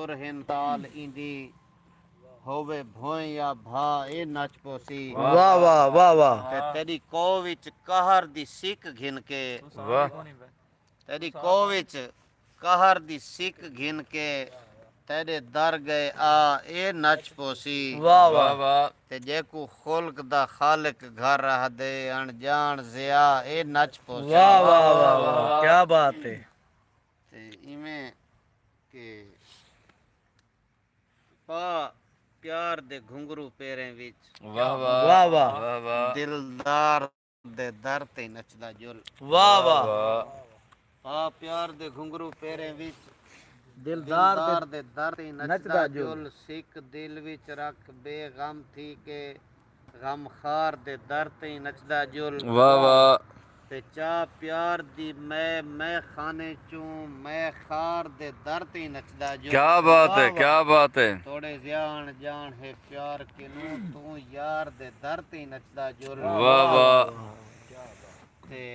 सुरहिन ताल इंदी होवे भोए या भा ए नच पोसी वाह वाह वाह वाह ते तेरी को विच कहर दी सिक घिन के वाह तेरी को विच कहर दी सिक घिन के तेरे दर गए आ ए नच पोसी वाह वाह वाह वाह ते जेकू खुल्क दा खालिक घर रह दे अनजान जिया ए नच पोसी वाह वाह वाह वाह क्या बात है। ते इवें के पा प्यार दे घुंघरू पेरें विच वाह वाह वाह वाह वाह वाह दिलदार दे दर ते नचदा जुल वाह वाह पा प्यार दे घुंघरू पेरें विच दिलदार दिलदार दे दर ते नचदा नचदा जुल। जुल सिक दिल विच रख बेगम थी के गम खार दे दर ते नचदा जुल वाह वाह ते चा प्यार दी मैं खाने चूं मैं खार दे दर ते नचदा जुल क्या बात है क्या बात है थोड़े जान जान है प्यार किनू तू यार दे दर ते नचदा जुल वाह वाह ते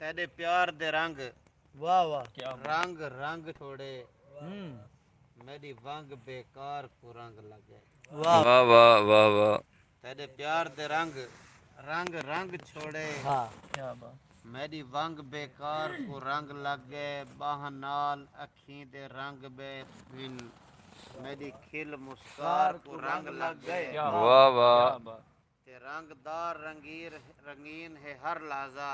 तेरे प्यार दे रंग वाह वाह रंग रंग छोड़े हम्म मेरी वंग बेकार को रंग लगे वाह वाह वाह वाह वाह तेरे प्यार दे रंग रंग रंग छोड़े हाँ क्या बात मेरी वंग बेकार को रंग लगे बाह नाल अखी दे रंग बिन मेरी खिल मुस्कार को रंग लग गए वाह वाह ते रंगदार रंगीन है हर लहजा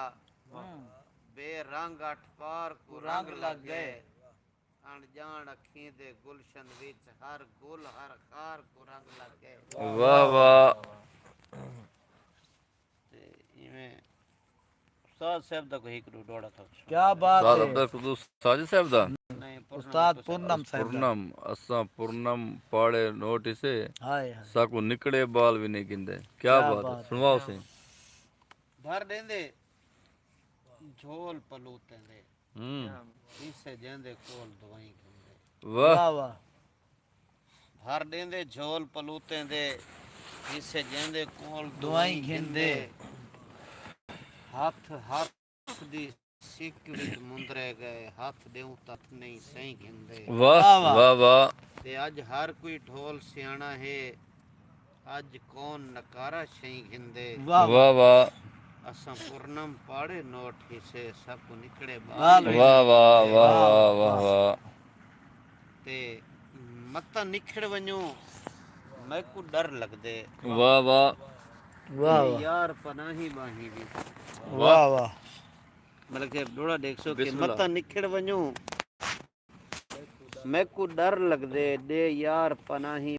बेरंग अठ पार को रंग लग गए अनजान अखी दे गुलशन विच हर गुल हर खार को रंग लग गए वाह वाह ते इवें उस्ताद साहब दा कोई एक डोड़ा था क्या बात साद है। अब्दुल कुदूस साजिद साहब दा नहीं उस्ताद पूनम साहब दा। पूर्णम असा पूर्णम पाड़े नोटिसे हाय हाय साकू निकड़े बाल भी नहीं गिंदे क्या बात है सुनवाओ से भर देंदे झोल पलूते दे इसे जेंदे कोल दवाई खंदे वाह वाह वाह भर देंदे झोल पलूते दे इसे जेंदे कोल दवाई घिंदे हथ हथ दी सिक विच मुंदरे गए हथ देऊं तथ नहीं सही घिंदे वाह वाह। वाह वाह ते अज हर कोई ढोल सियाणा है अज कौन नकारा शई घिंदे वाह वाह वाह असां पूर्णम पाड़े नोट हिसे सब निकड़े वाह बाल वाह वाह वाह वाह वाह वाह ते मत निखड़ वञो मैं को डर लगदे वाह वाह वाह वाह यार पनाही बाही भी वाह वाह मतलब के डोड़ा देख सो के बिस्मिल्लाह। मत निखड़ वञो मैं को डर लगदे दे यार पनाही